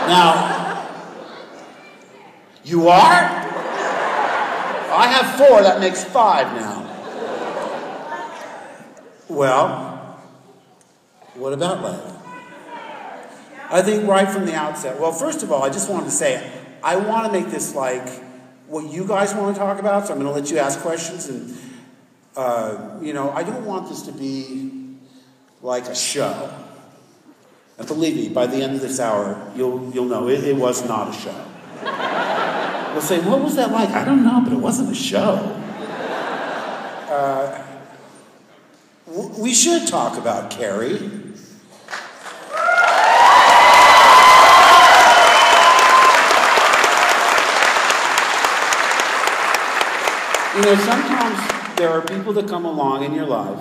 Now, you are? I have 4, that makes 5 now. Well, what about Leia? I think right from the outset, well, first of all, I just wanted to say, I want to make this like what you guys want to talk about, so I'm going to let you ask questions, and, I don't want this to be like a show. And believe me, by the end of this hour, you'll know it was not a show. We'll say, what was that like? I don't know, but it wasn't a show. We should talk about Carrie. Sometimes there are people that come along in your life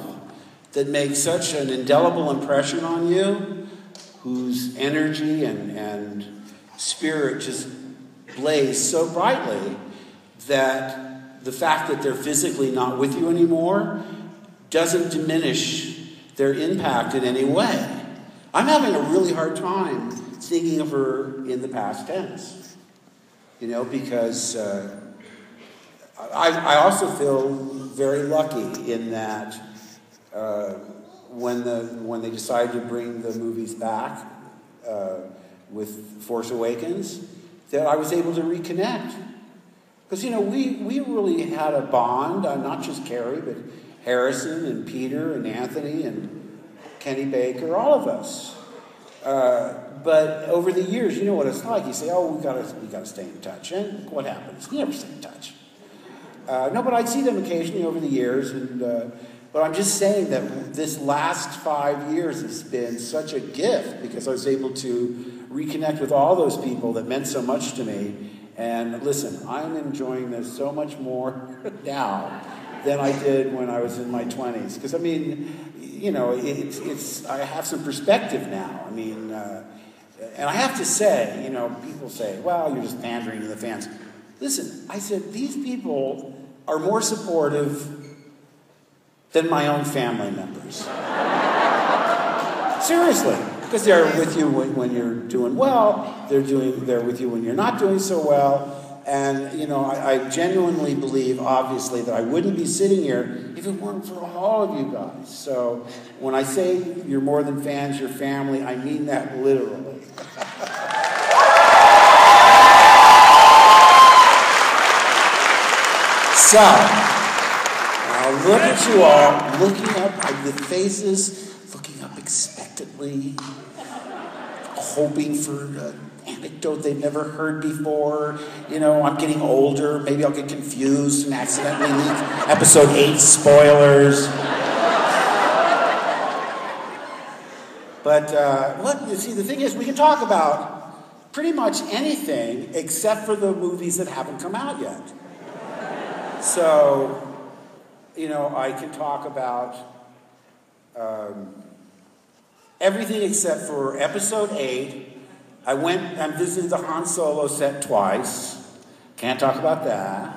that make such an indelible impression on you, whose energy and spirit just blaze so brightly that the fact that they're physically not with you anymore doesn't diminish their impact in any way. I'm having a really hard time thinking of her in the past tense, because I also feel very lucky in that when they decided to bring the movies back with Force Awakens, that I was able to reconnect. Because, we really had a bond, not just Carrie, but Harrison and Peter and Anthony and Kenny Baker, all of us. But over the years, you know what it's like. You say, oh, we gotta stay in touch. And what happens? We never stay in touch. No, but I'd see them occasionally over the years. But I'm just saying that this last 5 years has been such a gift because I was able to reconnect with all those people that meant so much to me. And listen, I'm enjoying this so much more now than I did when I was in my 20s. Because, I have some perspective now. And I have to say, people say, well, you're just pandering to the fans. Listen, I said, these people are more supportive than my own family members. Seriously. Because they're with you when you're doing well, they're with you when you're not doing so well. And, I genuinely believe, obviously, that I wouldn't be sitting here if it weren't for all of you guys. So when I say you're more than fans, you're family, I mean that literally. So, now look at you all, looking up with faces, looking up expectantly, hoping for an anecdote they've never heard before. I'm getting older. Maybe I'll get confused and accidentally leak episode 8 spoilers. But the thing is, we can talk about pretty much anything except for the movies that haven't come out yet. So, I can talk about everything except for episode 8. I went and visited the Han Solo set twice. Can't talk about that.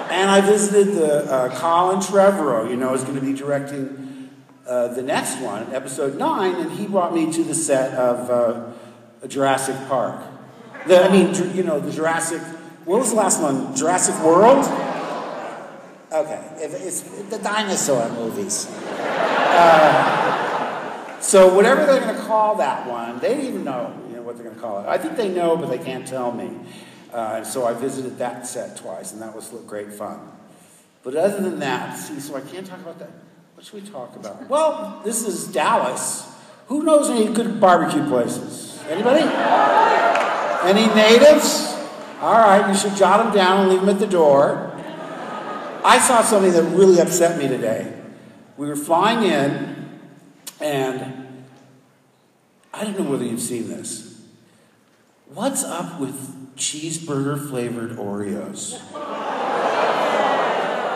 And I visited the Colin Trevorrow, is going to be directing the next one, episode 9, and he brought me to the set of Jurassic Park. The Jurassic... What was the last one? Jurassic World? Okay, it's the dinosaur movies. So whatever they're going to call that one, they don't even know, what they're going to call it. I think they know, but they can't tell me. So I visited that set twice, and that was great fun. But other than that, so I can't talk about that. What should we talk about? Well, this is Dallas. Who knows any good barbecue places? Anybody? Any natives? All right, you should jot them down and leave them at the door. I saw something that really upset me today. We were flying in, and I don't know whether you've seen this. What's up with cheeseburger-flavored Oreos?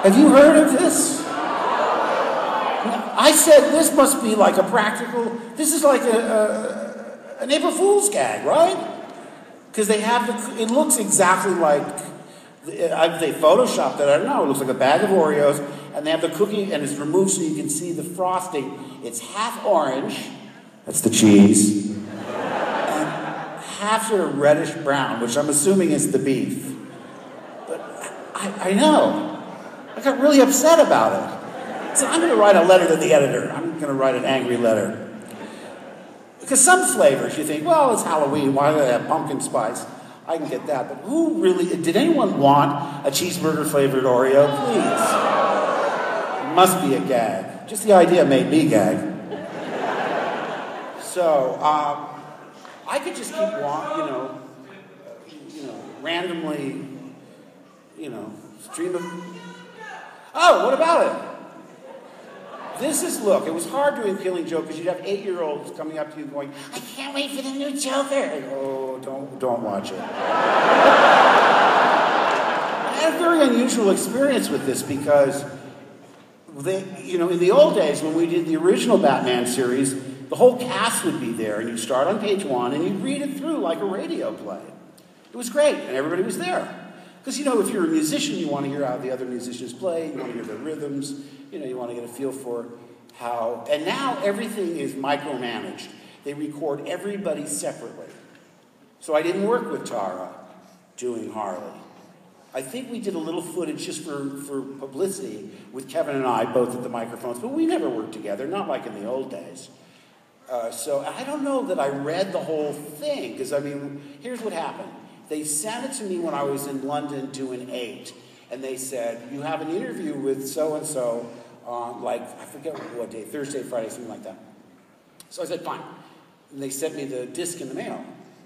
Have you heard of this? I said this must be like a practical... This is like an April Fool's gag, right? Because they have it looks exactly like, they photoshopped it, I don't know, it looks like a bag of Oreos, and they have the cookie, and it's removed so you can see the frosting. It's half orange, that's the cheese, half sort of reddish brown, which I'm assuming is the beef. But I know. I got really upset about it. So I'm going to write a letter to the editor. I'm going to write an angry letter. Because some flavors, you think, well, it's Halloween. Why do they have pumpkin spice? I can get that. But who really... Did anyone want a cheeseburger-flavored Oreo? Please. It must be a gag. Just the idea made me gag. So, I could just keep walking, randomly, stream of... Oh, what about it? This is, look, it was hard doing Killing Joke because you'd have 8-year-olds coming up to you going, I can't wait for the new Joker. Like, oh, don't watch it. I had a very unusual experience with this because, in the old days when we did the original Batman series, the whole cast would be there and you'd start on page 1 and you'd read it through like a radio play. It was great and everybody was there. Because, if you're a musician, you want to hear how the other musicians play, you want to hear their rhythms, you want to get a feel for how... And now everything is micromanaged. They record everybody separately. So I didn't work with Tara doing Harley. I think we did a little footage just for publicity with Kevin and I, both at the microphones, but we never worked together, not like in the old days. So I don't know that I read the whole thing, because, here's what happened. They sent it to me when I was in London doing 8, and they said, you have an interview with so-and-so on, I forget what day, Thursday, Friday, something like that. So I said, fine. And they sent me the disc in the mail.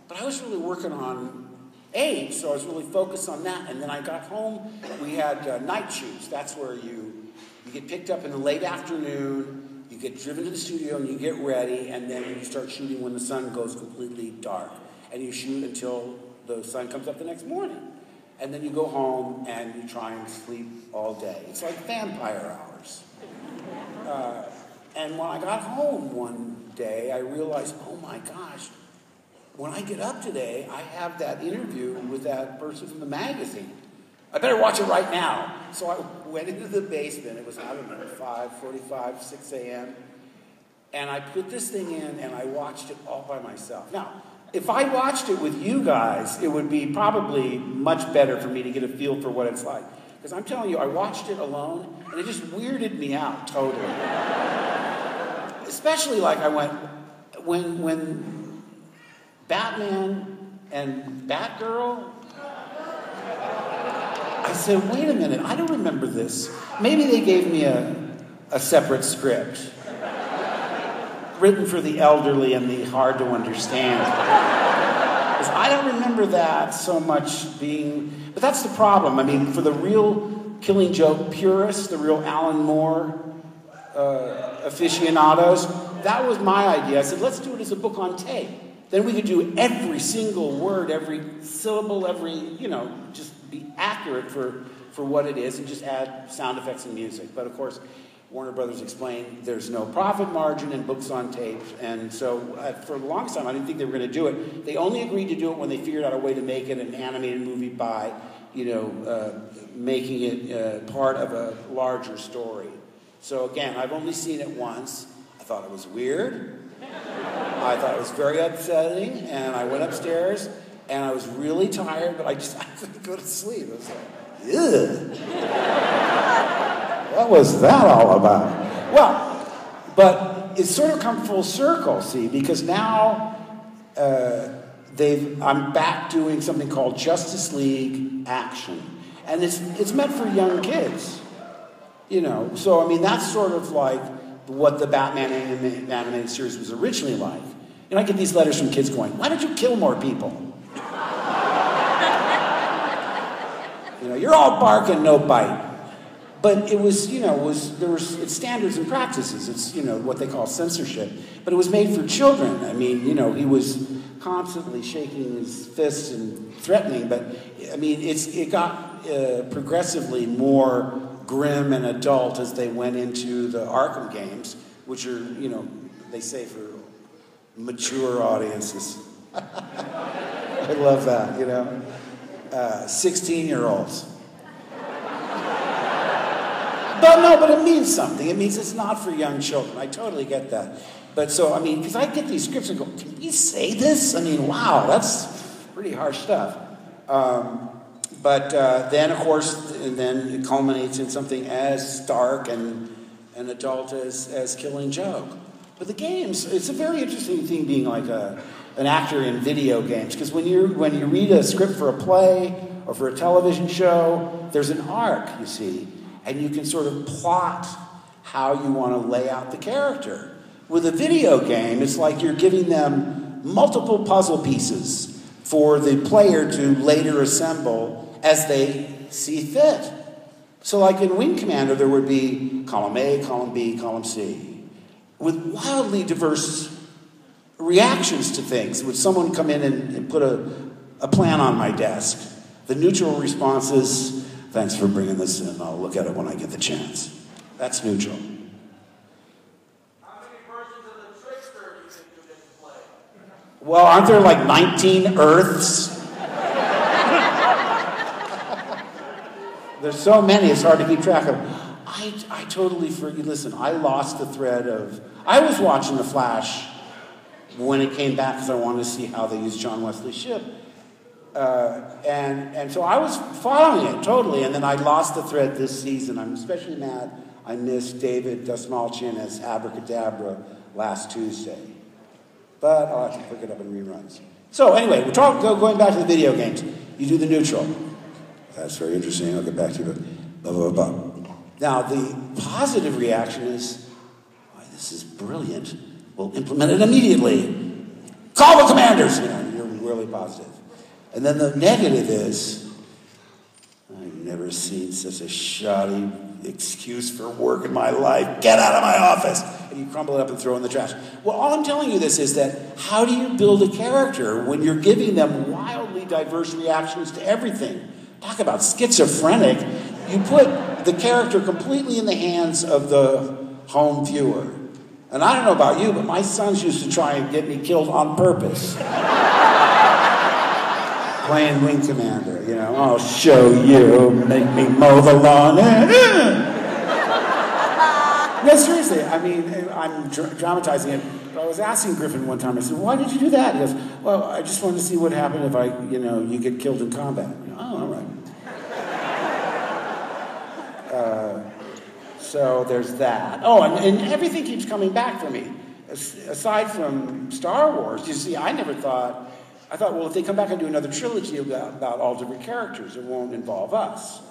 But I was really working on 8, so I was really focused on that. And then I got home, we had night shoots. That's where you get picked up in the late afternoon, you get driven to the studio, and you get ready, and then you start shooting when the sun goes completely dark. And you shoot until the sun comes up the next morning. And then you go home and you try and sleep all day. It's like vampire hours. And when I got home one day, I realized, oh my gosh, when I get up today, I have that interview with that person from the magazine. I better watch it right now. So I went into the basement. It was, 5:45, 6 a.m. And I put this thing in and I watched it all by myself. Now, if I watched it with you guys, it would be probably much better for me to get a feel for what it's like. Because I'm telling you, I watched it alone, and it just weirded me out totally. Especially I went, when Batman and Batgirl, I said, wait a minute, I don't remember this. Maybe they gave me a separate script. Written for the elderly and the hard to understand. Because I don't remember that so much being... But that's the problem. For the real Killing Joke purists, the real Alan Moore aficionados, that was my idea. I said, let's do it as a book on tape. Then we could do every single word, every syllable, just be accurate for what it is and just add sound effects and music. But of course, Warner Brothers explained there's no profit margin in books on tape, and so for the longest time I didn't think they were going to do it. They only agreed to do it when they figured out a way to make it an animated movie by, making it part of a larger story. So again, I've only seen it once. I thought it was weird. I thought it was very upsetting, and I went upstairs, and I was really tired, but I couldn't go to sleep. I was like, ugh. What was that all about? Well, but it's sort of come full circle, see, because now I'm back doing something called Justice League Action. And it's meant for young kids, So, that's sort of like what the Batman animated series was originally like. I get these letters from kids going, why don't you kill more people? You're all bark and no bite. But it was, it's standards and practices. It's, what they call censorship. But it was made for children. He was constantly shaking his fists and threatening. But, it got progressively more grim and adult as they went into the Arkham games, which are, they say for mature audiences. I love that, 16-year-olds. But it means something. It means it's not for young children. I totally get that. But so, I mean, because I get these scripts and go, can we say this? I mean, wow, that's pretty harsh stuff. But then, of course, and then it culminates in something as stark and adult as Killing Joke. But the games, it's a very interesting thing being like an actor in video games, because when you read a script for a play or for a television show, there's an arc, you see, and you can sort of plot how you want to lay out the character. With a video game, it's like you're giving them multiple puzzle pieces for the player to later assemble as they see fit. So like in Wing Commander, there would be column A, column B, column C, with wildly diverse reactions to things. Would someone come in and put a plan on my desk? The neutral response is, thanks for bringing this in, I'll look at it when I get the chance. That's neutral. How many versions of the trickster do you think you get to play? Well, aren't there like 19 Earths? There's so many, it's hard to keep track of. I totally forget. Listen, I lost the thread of... I was watching The Flash when it came back because I wanted to see how they used John Wesley Shipp. And so I was following it totally, and then I lost the thread this season. I'm especially mad I missed David Dastmalchian as Abracadabra last Tuesday. But I'll have to pick it up in reruns. So anyway, going back to the video games. You do the neutral. That's very interesting. I'll get back to it. Blah, blah, blah. Now, the positive reaction is, "Why, this is brilliant. We'll implement it immediately. Call the commanders!" You know, you're really positive. And then the negative is, "I've never seen such a shoddy excuse for work in my life. Get out of my office!" And you crumble it up and throw it in the trash. Well, all I'm telling you this is that how do you build a character when you're giving them wildly diverse reactions to everything? Talk about schizophrenic. You put the character completely in the hands of the home viewer. And I don't know about you, but my sons used to try and get me killed on purpose. Playing Wing Commander, you know, "I'll show you, make me mow the lawn." No, seriously, I mean, I'm dramatizing it. But I was asking Griffin one time, I said, "Why did you do that?" He goes, "Well, I just wanted to see what happened if you get killed in combat." "Oh, all right." So there's that. Oh, and everything keeps coming back for me. Aside from Star Wars, you see, I thought, well, if they come back and do another trilogy about all different characters, it won't involve us.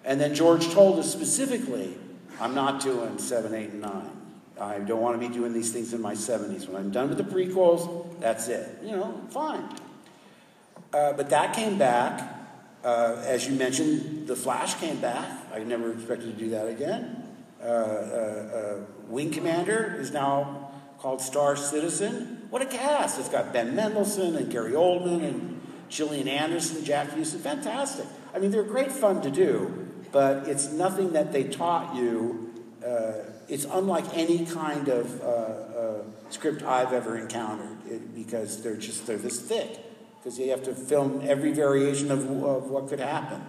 And then George told us specifically, "I'm not doing 7, 8, and 9. I don't want to be doing these things in my 70s. When I'm done with the prequels, that's it." You know, fine. But that came back. As you mentioned, The Flash came back. I never expected to do that again. Wing Commander is now called Star Citizen. What a cast! It's got Ben Mendelsohn and Gary Oldman and Gillian Anderson, Jack Houston. Fantastic. I mean, they're great fun to do, but it's nothing that they taught you. It's unlike any kind of script I've ever encountered because they're this thick. Because you have to film every variation of what could happen.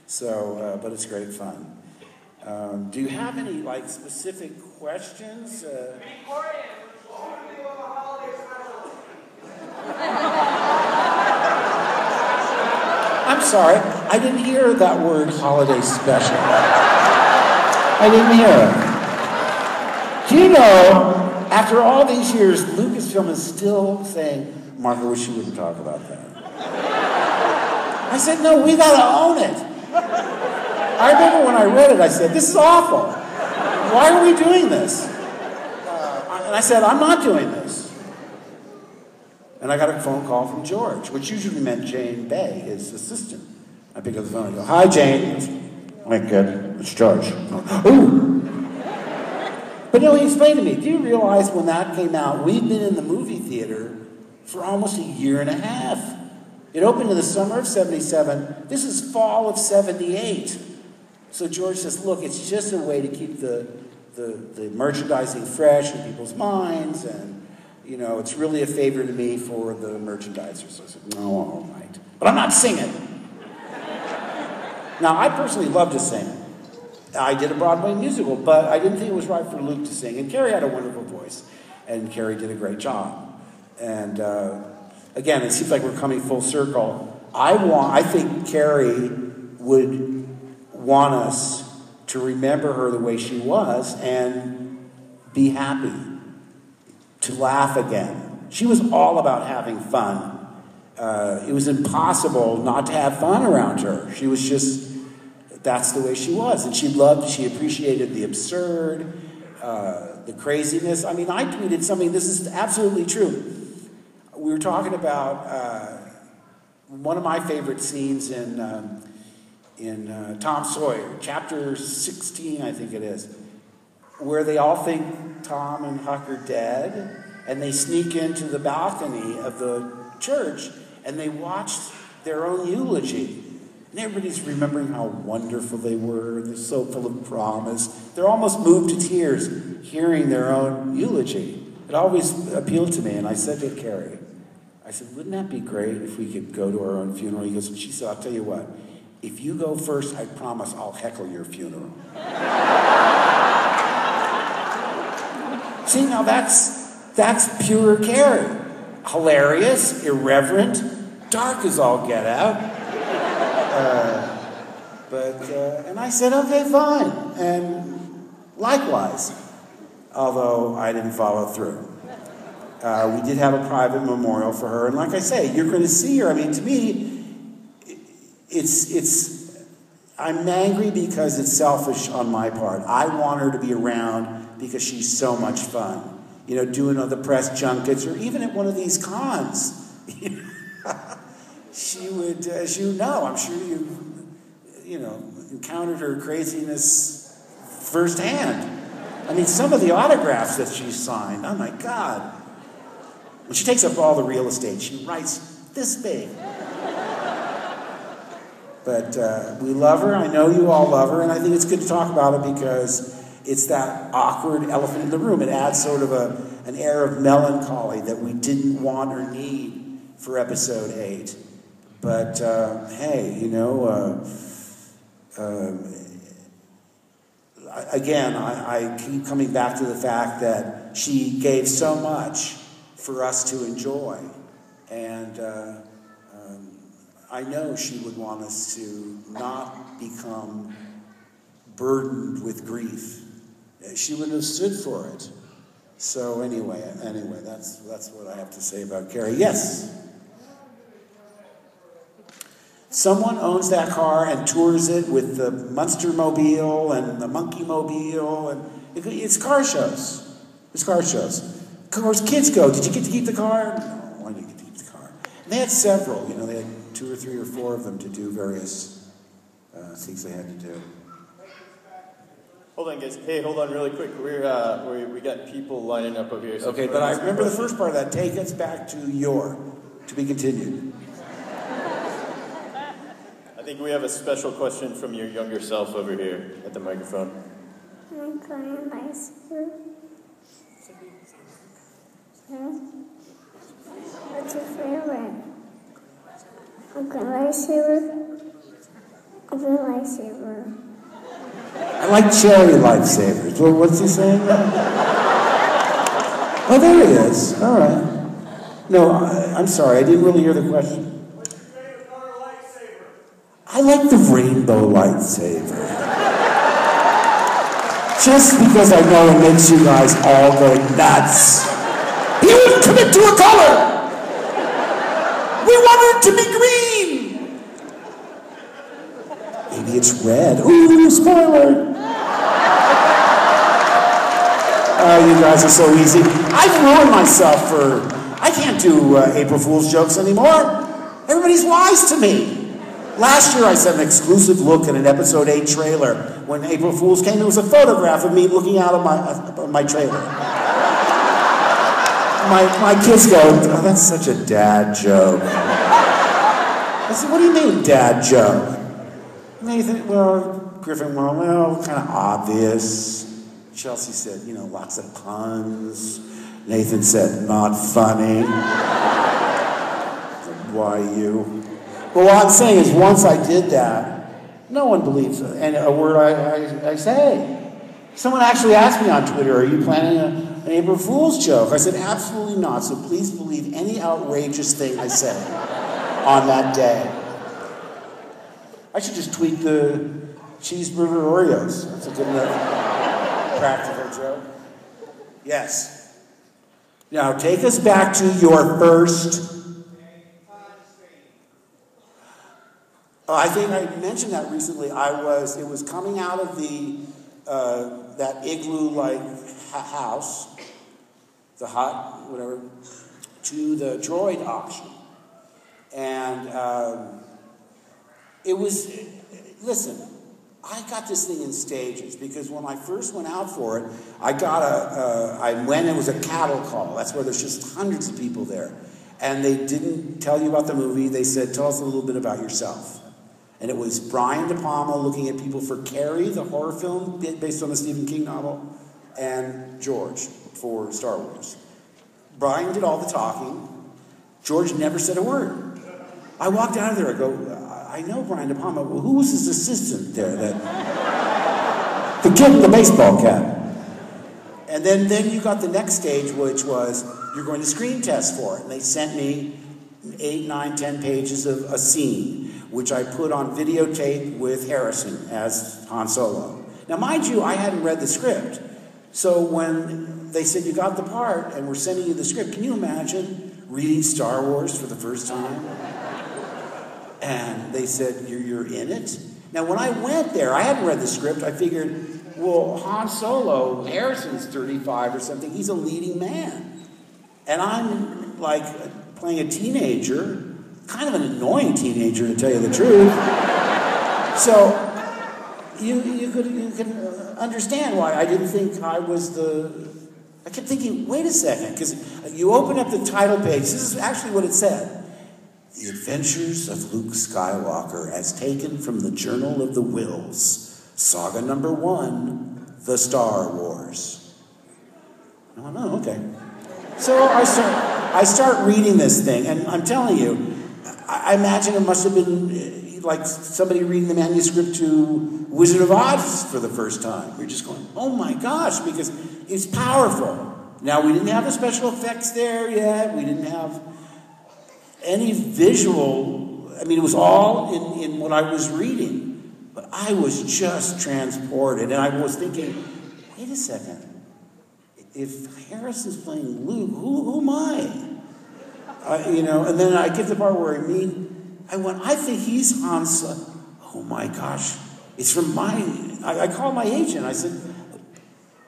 So, but it's great fun. Do you have any specific questions? I'm sorry, I didn't hear that word holiday special. I didn't hear it. Do you know, after all these years, Lucasfilm is still saying, "Mark, I wish you wouldn't talk about that." I said, "No, we gotta own it." I remember when I read it, I said, "This is awful. Why are we doing this?" And I said, "I'm not doing this." And I got a phone call from George, which usually meant Jane Bay, his assistant. I picked up the phone and I go, "Hi, Jane." I'm like, "Good, it's George." Ooh. But no, he explained to me, "Do you realize when that came out, we've been in the movie theater for almost a year and a half. It opened in the summer of 77. This is fall of 78. So George says, "Look, it's just a way to keep the merchandising fresh in people's minds, and it's really a favor to me for the merchandisers." So I said, "No, all right. But I'm not singing." Now, I personally love to sing. I did a Broadway musical, but I didn't think it was right for Luke to sing. And Carrie had a wonderful voice. And Carrie did a great job. And again, it seems like we're coming full circle. I think Carrie would want us to remember her the way she was and be happy, to laugh again. She was all about having fun. It was impossible not to have fun around her. She was just, that's the way she was. And she appreciated the absurd, the craziness. I mean, I tweeted something, this is absolutely true. We were talking about one of my favorite scenes in Tom Sawyer, chapter 16, I think it is, where they all think Tom and Huck are dead, and they sneak into the balcony of the church, and they watch their own eulogy. And everybody's remembering how wonderful they were. They're so full of promise. They're almost moved to tears hearing their own eulogy. It always appealed to me, and I said to Carrie, I said, wouldn't that be great if we could go to our own funeral? She said, I'll tell you what, if you go first, I promise I'll heckle your funeral. See, now that's pure Carrie. Hilarious, irreverent, dark as all get out. And I said, okay, fine. And likewise, although I didn't follow through. We did have a private memorial for her, and like I say, you're going to see her. I mean, to me, I'm angry because it's selfish on my part. I want her to be around because she's so much fun. You know, doing other press junkets, or even at one of these cons. She would, as you know, I'm sure you encountered her craziness firsthand. I mean, some of the autographs that she signed, oh my God. When she takes up all the real estate, she writes this big. But we love her. I know you all love her, and I think it's good to talk about it because it's that awkward elephant in the room. It adds sort of an air of melancholy that we didn't want or need for episode 8. But hey, again, I keep coming back to the fact that she gave so much for us to enjoy. And I know she would want us to not become burdened with grief. She wouldn't have stood for it. So anyway, that's what I have to say about Carrie. Yes? Someone owns that car and tours it with the Munster Mobile and the Monkey Mobile, and it's car shows. It's car shows. Of course, kids go. Did you get to keep the car? No, I didn't get to keep the car. And they had several. They had 2 or 3 or 4 of them to do various things they had to do. Hold on, guys. Hey, hold on really quick. We got people lining up over here. So okay, but I remember the first part of that. Take us back to to be continued. I think we have a special question from your younger self over here at the microphone. Can I play a lightsaber? What's your favorite? Okay, lightsaber. Okay, lightsaber. I like cherry lightsabers. Well, what's he saying now? Oh, there he is. All right. No, I'm sorry. I didn't really hear the question. What's your favorite color lightsaber? I like the rainbow lightsaber. Just because I know it makes you guys all go nuts. He wouldn't commit to a color. We want it to be green. Maybe it's red. Ooh, spoiler. Oh, you guys are so easy. I've ruined myself I can't do April Fool's jokes anymore. Everybody's lies to me. Last year I sent an exclusive look at an episode 8 trailer. When April Fool's came, it was a photograph of me looking out of my trailer. My kids go, oh, that's such a dad joke. I said, what do you mean, dad joke? Nathan, Griffin, well, kind of obvious. Chelsea said, lots of puns. Nathan said, not funny. Why you? But what I'm saying is, once I did that, no one believes a word I say. Someone actually asked me on Twitter, are you planning an April Fool's joke. I said, absolutely not, so please believe any outrageous thing I say on that day. I should just tweet the cheeseburger Oreos. That's a good enough practical joke. Yes. Now, take us back to your first... I think I mentioned that recently. It was coming out of that igloo-like house, the hut, whatever, to the droid auction. And listen, I got this thing in stages because when I first went out for it, it was a cattle call. That's where there's just hundreds of people there. And they didn't tell you about the movie. They said, tell us a little bit about yourself. And it was Brian De Palma looking at people for Carrie, the horror film based on the Stephen King novel, and George for Star Wars. Brian did all the talking. George never said a word. I walked out of there, I go, I know Brian De Palma. Well, who was his assistant there? The kid with the baseball cap. And then you got the next stage, which was, you're going to screen test for it. And they sent me 8, 9, 10 pages of a scene, which I put on videotape with Harrison as Han Solo. Now, mind you, I hadn't read the script. So when they said, you got the part, and we're sending you the script, can you imagine reading Star Wars for the first time? And they said, you're in it? Now, when I went there, I hadn't read the script. I figured, well, Han Solo, Harrison's 35 or something. He's a leading man. And I'm, like, playing a teenager, kind of an annoying teenager, to tell you the truth. So you could understand why I didn't think I was I kept thinking, wait a second, because you open up the title page. This is actually what it said. The Adventures of Luke Skywalker as taken from the Journal of the Wills. Saga number 1, The Star Wars. Oh, no, okay. So I start reading this thing, and I'm telling you, I imagine it must have been like somebody reading the manuscript to Wizard of Oz for the first time. You're just going, oh my gosh, because it's powerful. Now, we didn't have the special effects there yet. We didn't have any visual. I mean, it was all in what I was reading. But I was just transported. And I was thinking, wait a second. If Harrison's playing Luke, who am I? And then I get to the part where I think he's Han Solo. Oh my gosh, it's from I called my agent. I said,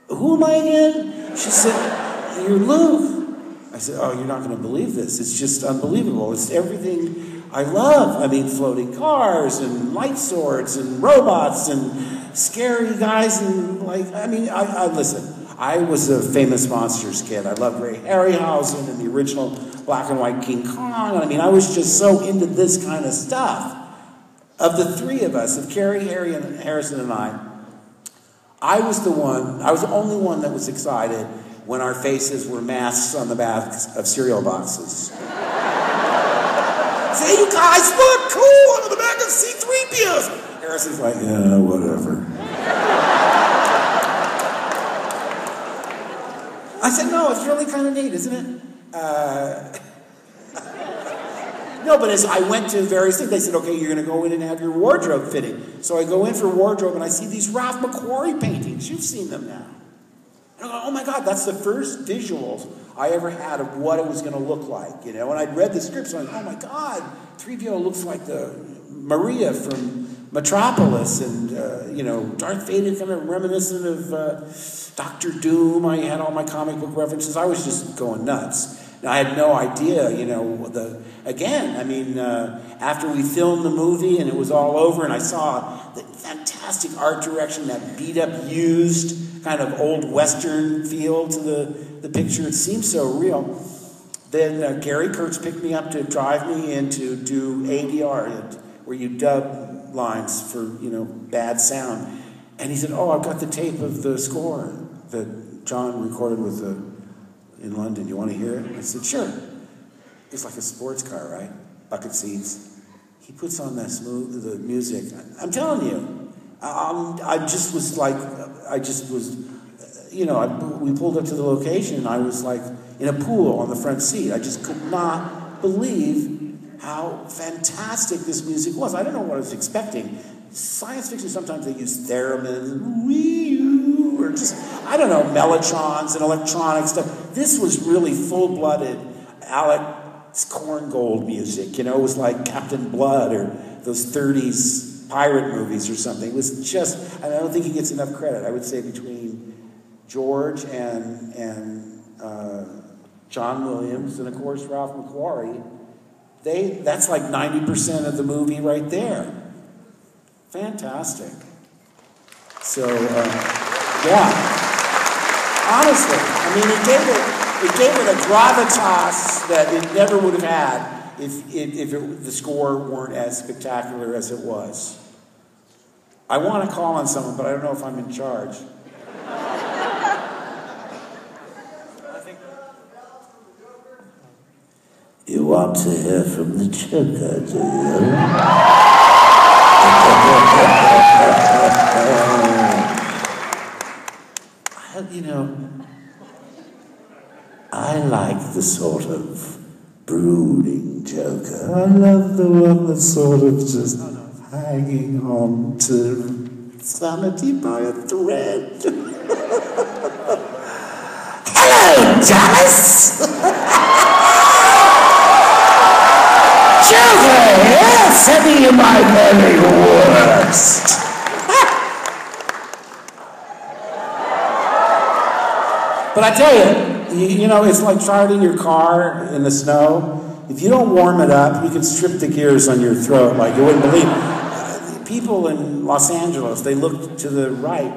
who am I again? She said, you're Luke. I said, oh, you're not going to believe this. It's just unbelievable. It's everything I love. I mean, floating cars and light swords and robots and scary guys and I listen. I was a famous monsters kid. I loved Ray Harryhausen and the original black and white King Kong. I mean, I was just so into this kind of stuff. Of the three of us, of Carrie, Harry, and Harrison and I was the only one that was excited when our faces were masks on the back of cereal boxes. Say, you guys look cool on the back of C-3POs. Harrison's like, yeah, whatever. I said, no, it's really kind of neat, isn't it? No, but as I went to various things, they said, okay, you're going to go in and have your wardrobe fitting. So I go in for wardrobe, and I see these Ralph McQuarrie paintings. You've seen them now. And I go, oh my God, that's the first visuals I ever had of what it was going to look like. And I'd read the script, so I went, oh my God, 3PO looks like the Maria from Metropolis, and Darth Vader kind of reminiscent of Doctor Doom. I had all my comic book references. I was just going nuts. Now, I had no idea, after we filmed the movie and it was all over, and I saw the fantastic art direction, that beat-up, used kind of old Western feel to the picture. It seemed so real. Then Gary Kurtz picked me up to drive me in to do ADR, where you dub lines for, bad sound. And he said, oh, I've got the tape of the score that John recorded in London. You want to hear it? I said, sure. It's like a sports car, right? Bucket seats. He puts on the music. I'm telling you, I just was we pulled up to the location, and I was like in a pool on the front seat. I just could not believe how fantastic this music was. I don't know what I was expecting. Science fiction, sometimes they use theremins, or just, I don't know, mellotrons and electronic stuff. This was really full-blooded Alec Korngold music. It was like Captain Blood or those 30s pirate movies or something. It was just, I don't think he gets enough credit. I would say between George and John Williams and, of course, Ralph McQuarrie, that's like 90% of the movie right there. Fantastic. So, yeah. Honestly, I mean, it gave it a gravitas that it never would have had if the score weren't as spectacular as it was. I want to call on someone, but I don't know if I'm in charge. You want to hear from the Joker, do you? I like the sort of brooding Joker. I love the one that's sort of just hanging on to sanity by a thread. Hello, Dallas! Joker here, sending you my very worst. But I tell you, it's like starting your car in the snow. If you don't warm it up, you can strip the gears on your throat like you wouldn't believe. People in Los Angeles, they look to the right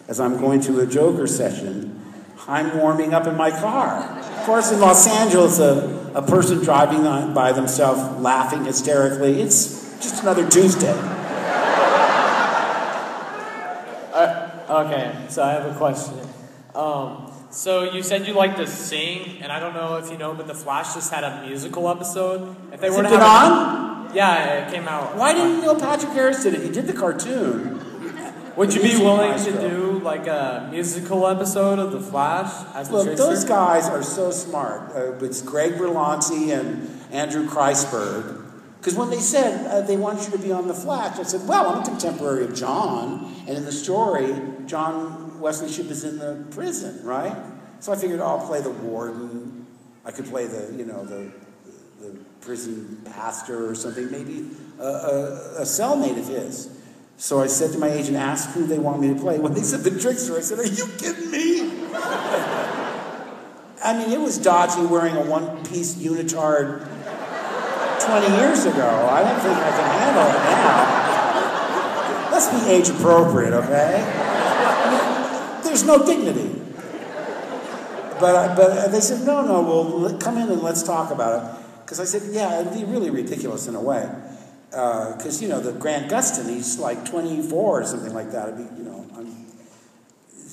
as I'm going to a Joker session. I'm warming up in my car. Of course, in Los Angeles, a person driving by themselves laughing hysterically, it's just another Tuesday. Okay, so I have a question. So you said you like to sing, and I don't know if you know, but The Flash just had a musical episode. If they were to have on? Yeah, it came out. Why didn't Neil Patrick Harris did it? He did the cartoon. Would you be willing to do like a musical episode of The Flash as the Look, those guys are so smart. It's Greg Berlanti and Andrew Kreisberg. Because when they said they want you to be on The Flash, I said, well, I'm a contemporary of John, and in the story, John Wesley Shipp is in the prison, right? So I figured, I'll play the warden. I could play the prison pastor or something, maybe a cellmate of his. So I said to my agent, ask who they want me to play. When they said the trickster, I said, are you kidding me? I mean, it was dodgy wearing a one-piece unitard 20 years ago. I don't think I can handle it now. Let's be age appropriate, okay? I mean, there's no dignity. But they said, no, well, come in and let's talk about it. Because I said, yeah, it'd be really ridiculous in a way. Because, the Grant Gustin, he's like 24 or something like that. It'd be,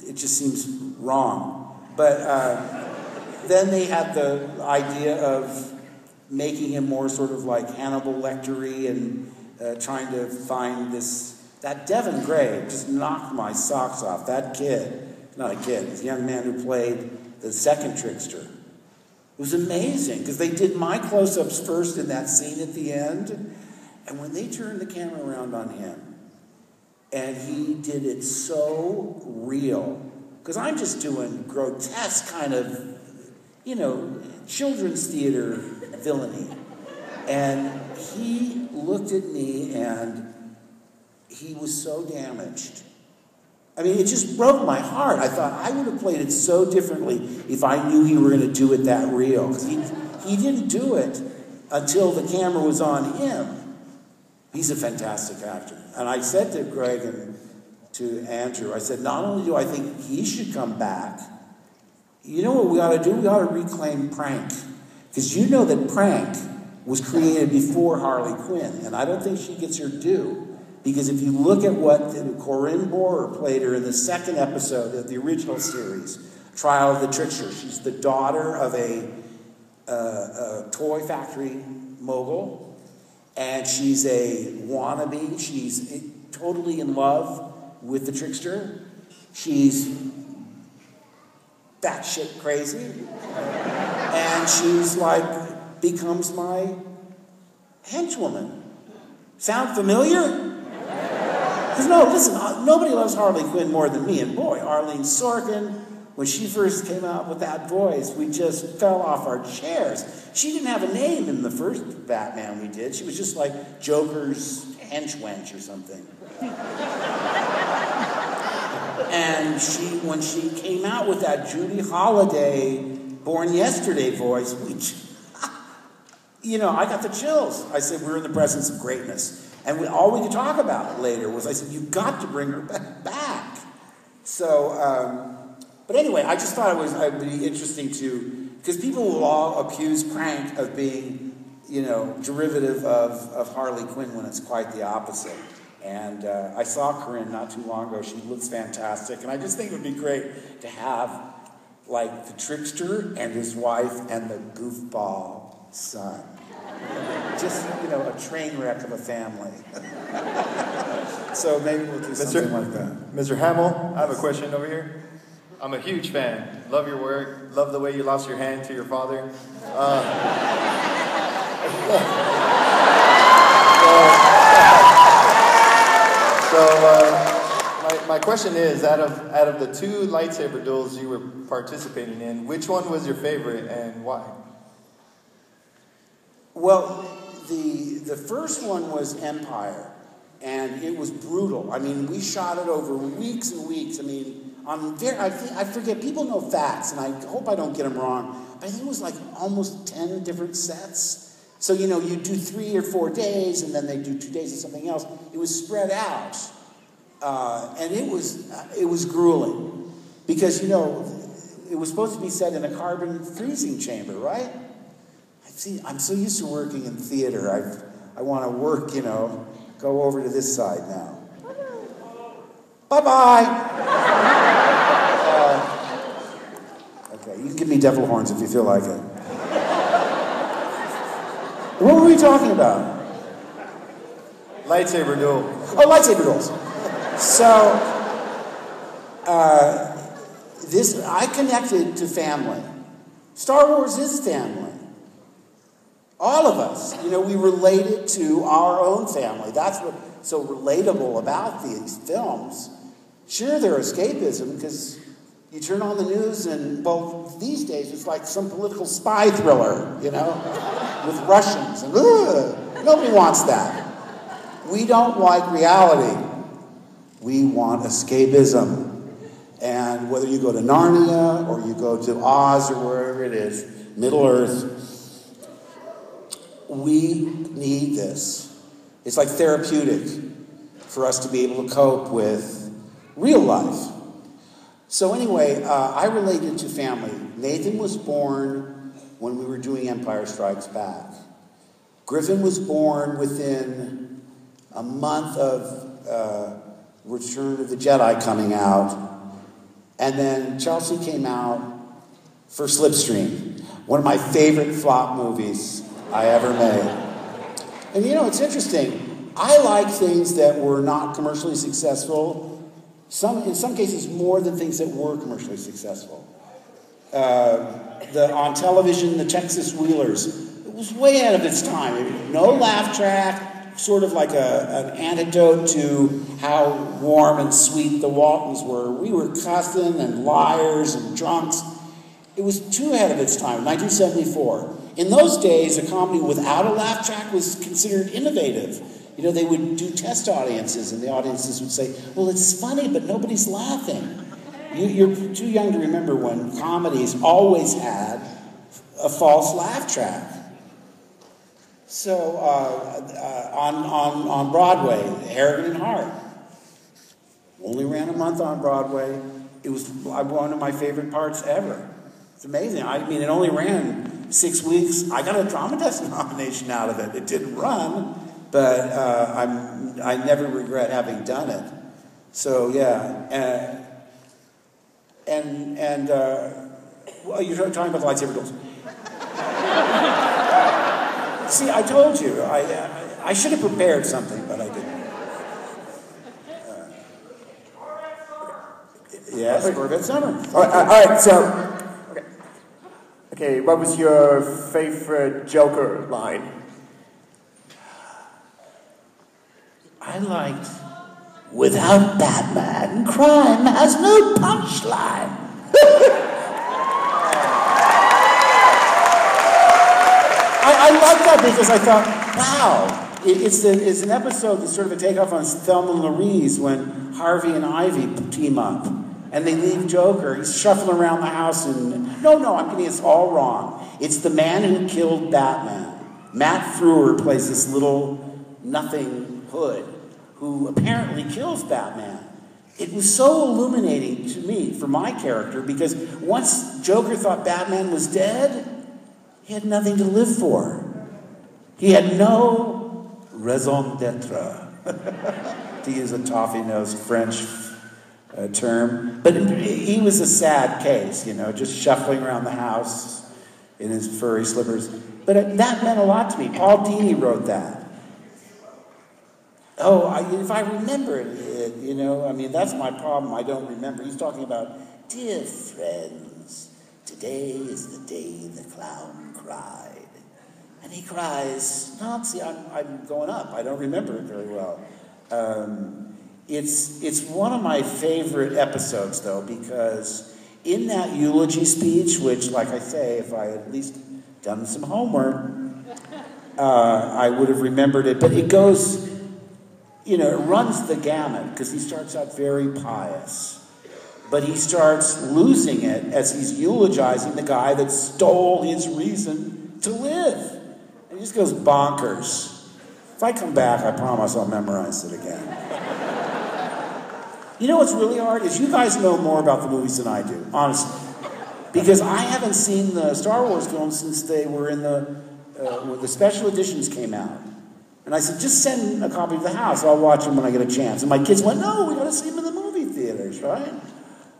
it just seems wrong. But then they had the idea of making him more sort of like Hannibal Lecter-y and trying to find that Devin Gray just knocked my socks off. That kid, not a kid, this young man who played the second trickster. It was amazing because they did my close-ups first in that scene at the end. And when they turned the camera around on him, and he did it so real, because I'm just doing grotesque kind of, children's theater villainy. And he looked at me and he was so damaged. I mean, it just broke my heart. I thought I would have played it so differently if I knew he were going to do it that real. Because he didn't do it until the camera was on him. He's a fantastic actor. And I said to Greg and to Andrew, I said, not only do I think he should come back, you know what we ought to do? We ought to reclaim Prank. Because you know that Prank was created before Harley Quinn. And I don't think she gets her due. Because if you look at what Corinne Bohrer played her in the second episode of the original series, Trial of the Trickster, she's the daughter of a toy factory mogul. And she's a wannabe. She's totally in love with the trickster. She's batshit crazy. And she's like, becomes my henchwoman. Sound familiar? Because no, listen, nobody loves Harley Quinn more than me. And boy, Arlene Sorkin, when she first came out with that voice, we just fell off our chairs. She didn't have a name in the first Batman we did. She was just like Joker's henchwench or something. And when she came out with that Judy Holliday Born Yesterday voice, I got the chills. I said, we're in the presence of greatness. And all we could talk about later was, I said, you've got to bring her back. So, but anyway, I just thought it would be interesting because people will all accuse Crank of being, derivative of Harley Quinn when it's quite the opposite. And I saw Corinne not too long ago. She looks fantastic. And I just think it would be great to have, like, the trickster and his wife and the goofball son. Just, a train wreck of a family. So maybe we'll do something like that. Mr. Hamill, I have a question over here. I'm a huge fan. Love your work. Love the way you lost your hand to your father. My question is, out of the 2 lightsaber duels you were participating in, which one was your favorite and why? Well, the first one was Empire, and it was brutal. I mean, we shot it over weeks and weeks. I mean, I forget, people know facts, and I hope I don't get them wrong, but I think it was like almost 10 different sets. So, you do 3 or 4 days, and then they do 2 days of something else. It was spread out, and it was grueling, because, it was supposed to be set in a carbon freezing chamber, right? See, I'm so used to working in theater. I want to work, go over to this side now. Bye-bye. Okay, you can give me devil horns if you feel like it. What were we talking about? Lightsaber duel. Oh, lightsaber duels. So, I connected to family. Star Wars is family. All of us, we related to our own family. That's what's so relatable about these films. Sure, they're escapism, because you turn on the news and, well, these days it's like some political spy thriller, with Russians. And nobody wants that. We don't like reality. We want escapism. And whether you go to Narnia or you go to Oz or wherever it is, Middle Earth, we need this. It's like therapeutic for us to be able to cope with real life. So anyway, I related to family. Nathan was born when we were doing Empire Strikes Back. Griffin was born within a month of Return of the Jedi coming out. And then Chelsea came out for Slipstream, one of my favorite flop movies I ever made. And it's interesting. I like things that were not commercially successful. In some cases, more than things that were commercially successful. On television, the Texas Wheelers, it was way ahead of its time. No laugh track, sort of like an anecdote to how warm and sweet the Waltons were. We were cussing and liars and drunks. It was too ahead of its time, 1974. In those days, a comedy without a laugh track was considered innovative. They would do test audiences, and the audiences would say, well, it's funny, but nobody's laughing. You're too young to remember when comedies always had a false laugh track. So, on Broadway, Harrigan and Hart. Only ran a month on Broadway. It was one of my favorite parts ever. It's amazing. I mean, it only ran 6 weeks. I got a Drama Desk nomination out of it. It didn't run, but I never regret having done it. So yeah, well, you're talking about the lightsaber duels. See, I told you I should have prepared something, but I didn't. Yes, Corvette Summer. All right, so Okay, what was your favorite Joker line? I liked, without Batman, crime has no punchline. I like that because I thought, wow, it's an episode that's sort of a takeoff on Thelma and Louise when Harvey and Ivy team up and they leave Joker. He's shuffling around the house and, no, I'm kidding, it's all wrong. It's the man who killed Batman. Matt Frewer plays this little nothing hood who apparently kills Batman. It was so illuminating to me, for my character, because once Joker thought Batman was dead, he had nothing to live for. He had no raison d'etre, to use a toffee-nosed French term. But he was a sad case, just shuffling around the house in his furry slippers. But that meant a lot to me. Paul Dini wrote that. If I remember it, that's my problem. I don't remember. He's talking about, dear friends, today is the day the clown cried. And he cries, I'm going up. I don't remember it very well. It's one of my favorite episodes, though, because in that eulogy speech, which, like I say, if I had at least done some homework, I would have remembered it. But it goes, it runs the gamut, because he starts out very pious. But he starts losing it as he's eulogizing the guy that stole his reason to live. And he just goes bonkers. If I come back, I promise I'll memorize it again. You know what's really hard is you guys know more about the movies than I do, honestly. Because I haven't seen the Star Wars films since they were in when the special editions came out. And I said, just send a copy to the house. I'll watch them when I get a chance. And my kids went, no, we got to see them in the movie theaters, right?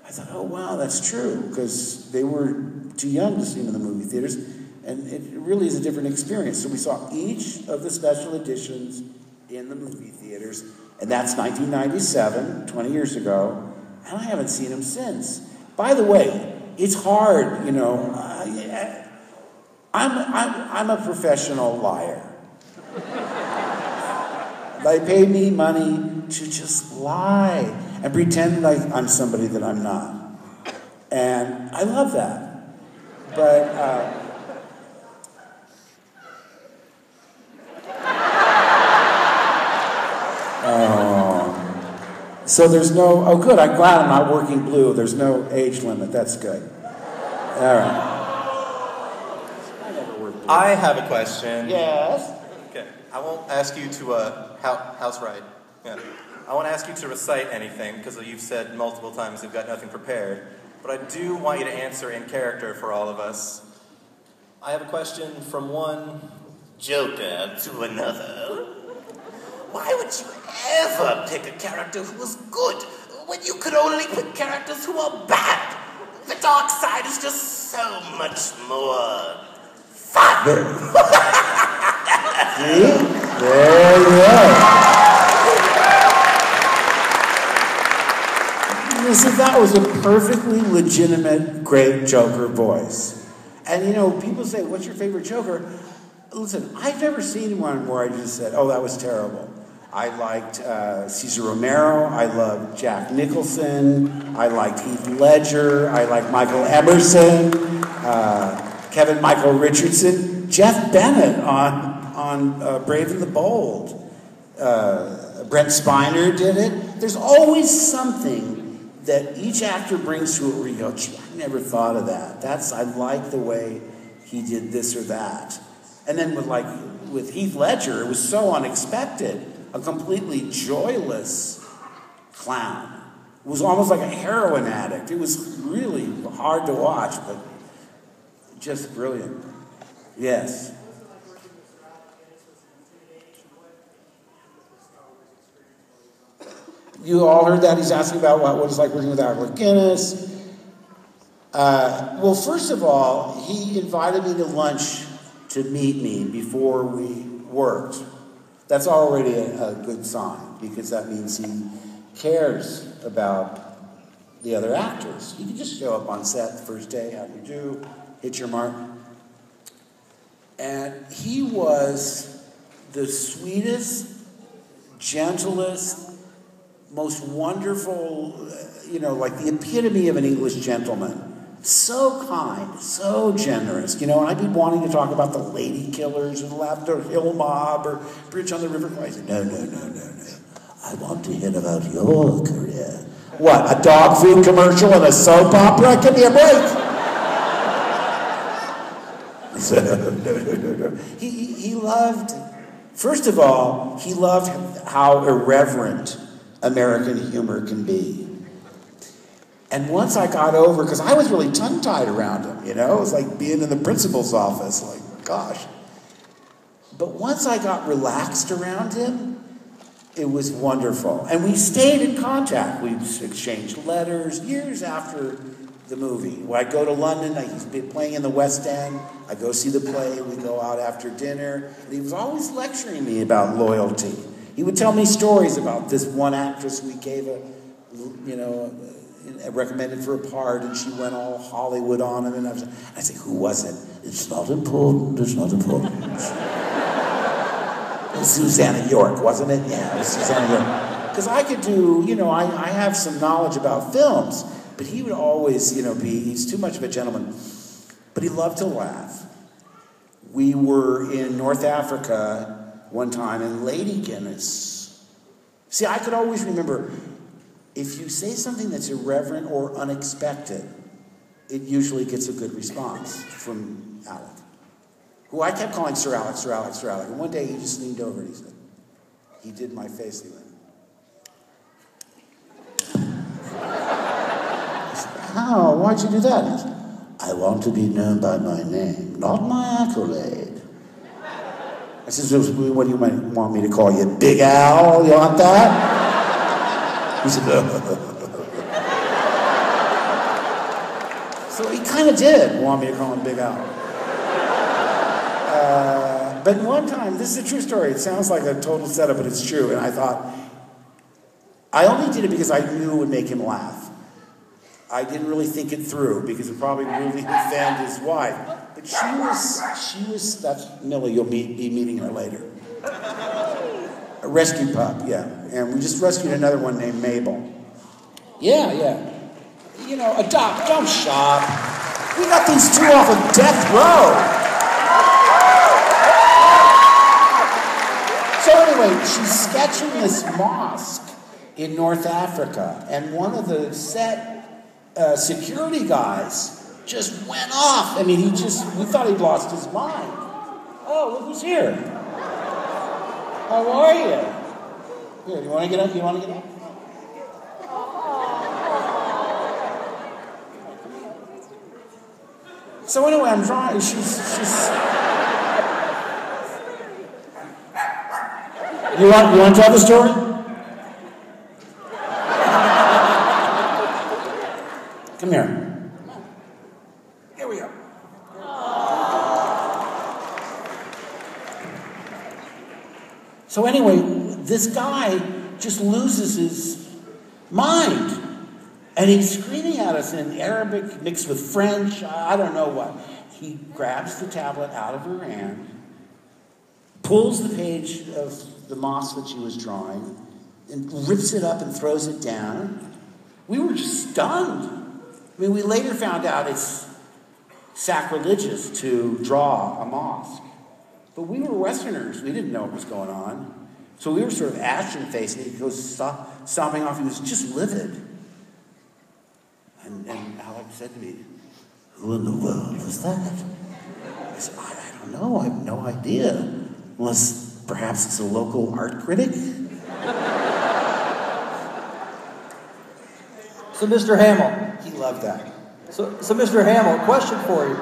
I thought, oh, wow, that's true, because they were too young to see them in the movie theaters, and it really is a different experience. So we saw each of the special editions in the movie theaters, and that's 1997, 20 years ago, and I haven't seen them since. By the way, it's hard, I'm a professional liar. They pay me money to just lie and pretend like I'm somebody that I'm not. And I love that. But, so there's no, good, I'm glad I'm not working blue. There's no age limit. That's good. All right. I have a question. Yes? Okay. I won't ask you to house right. Yeah. I won't ask you to recite anything, because you've said multiple times you've got nothing prepared. But I do want you to answer in character for all of us. I have a question from one Joker to another. Why would you ever pick a character who was good when you could only pick characters who are bad? The dark side is just so much more fun. See? There you go. Listen, that was a perfectly legitimate, great Joker voice. And people say, what's your favorite Joker? Listen, I've never seen one where I just said, oh, that was terrible. I liked Cesar Romero. I loved Jack Nicholson. I liked Heath Ledger. I liked Michael Emerson. Kevin Michael Richardson. Jeff Bennett on Brave and the Bold. Brent Spiner did it. There's always something that each actor brings to it where you go, gee, I never thought of that. I like the way he did this or that. And then with Heath Ledger, it was so unexpected. A completely joyless clown. It was almost like a heroin addict. It was really hard to watch, but just brilliant. Yes. You all heard that? He's asking about what it's like working with Alec Guinness. Well, first of all, he invited me to lunch to meet me before we worked. That's already a good sign, because that means he cares about the other actors. He can just show up on set the first day, how do you do? Hit Your Mark. And he was the sweetest, gentlest, most wonderful, like the epitome of an English gentleman. So kind, so generous, and I'd be wanting to talk about the lady killers or the Lavender Hill Mob or Bridge on the River Kwai. I said, no. I want to hear about your career. What, a dog food commercial and a soap opera? Give me a break. No. He loved, first of all, he loved how irreverent American humor can be. And once I got over, because I was really tongue-tied around him, it was like being in the principal's office, like, gosh. But once I got relaxed around him, it was wonderful. And we stayed in contact. We exchanged letters years after the movie. When I'd go to London, he's been playing in the West End. I'd go see the play, we'd go out after dinner. And he was always lecturing me about loyalty. He would tell me stories about this one actress we gave recommended for a part, and she went all Hollywood on him, and I say, who was it? It's not important. It was Susanna York, wasn't it? Yeah, it was Susanna York. Because I could do, I have some knowledge about films, but he would always, he's too much of a gentleman. But he loved to laugh. We were in North Africa one time, and Lady Guinness. See, I could always remember, if you say something that's irreverent or unexpected, it usually gets a good response from Alec, who I kept calling Sir Alec, Sir Alec, Sir Alec. And one day he just leaned over and he said, he did my face, he went. I said, how? Why'd you do that? He said, I want to be known by my name, not my accolade. I said, what do you want me to call you? Big Al? You want that? He said, so he kind of did want me to call him Big Al. But one time, this is a true story. It sounds like a total setup, but it's true. And I thought, I only did it because I knew it would make him laugh. I didn't really think it through because it probably really offended his wife. But she was, that's Millie, you'll be meeting her later. A rescue pup, yeah. And we just rescued another one named Mabel. Yeah. Adopt, don't shop. We got these two off of death row. So anyway, she's sketching this mosque in North Africa, and one of the set security guys just went off. I mean, we thought he'd lost his mind. Oh, look who's here. How are you? Here, you want to get up? So anyway, I'm drawing. She's. You want to tell the story? Come here. Here we go. So anyway, this guy just loses his mind. And he's screaming at us in Arabic mixed with French, I don't know what. He grabs the tablet out of her hand, pulls the page of the mosque that she was drawing, and rips it up and throws it down. We were just stunned. I mean, we later found out it's sacrilegious to draw a mosque. But we were Westerners. We didn't know what was going on. So we were sort of ashen-faced, and he goes stomping off. He was just livid. And Alec said to me, who in the world was that? I said, I don't know. I have no idea. Unless perhaps it's a local art critic. So, Mr. Hamill. He loved that. So Mr. Hamill, question for you.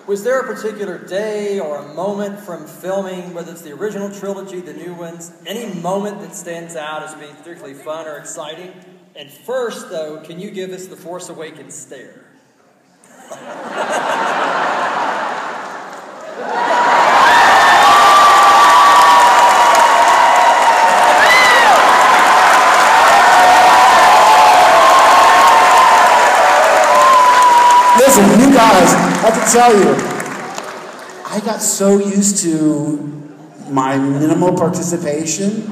Was there a particular day or a moment from filming, whether it's the original trilogy, the new ones, any moment that stands out as being particularly fun or exciting? And first, though, can you give us the Force Awakens stare? Listen, you guys, to tell you, I got so used to my minimal participation.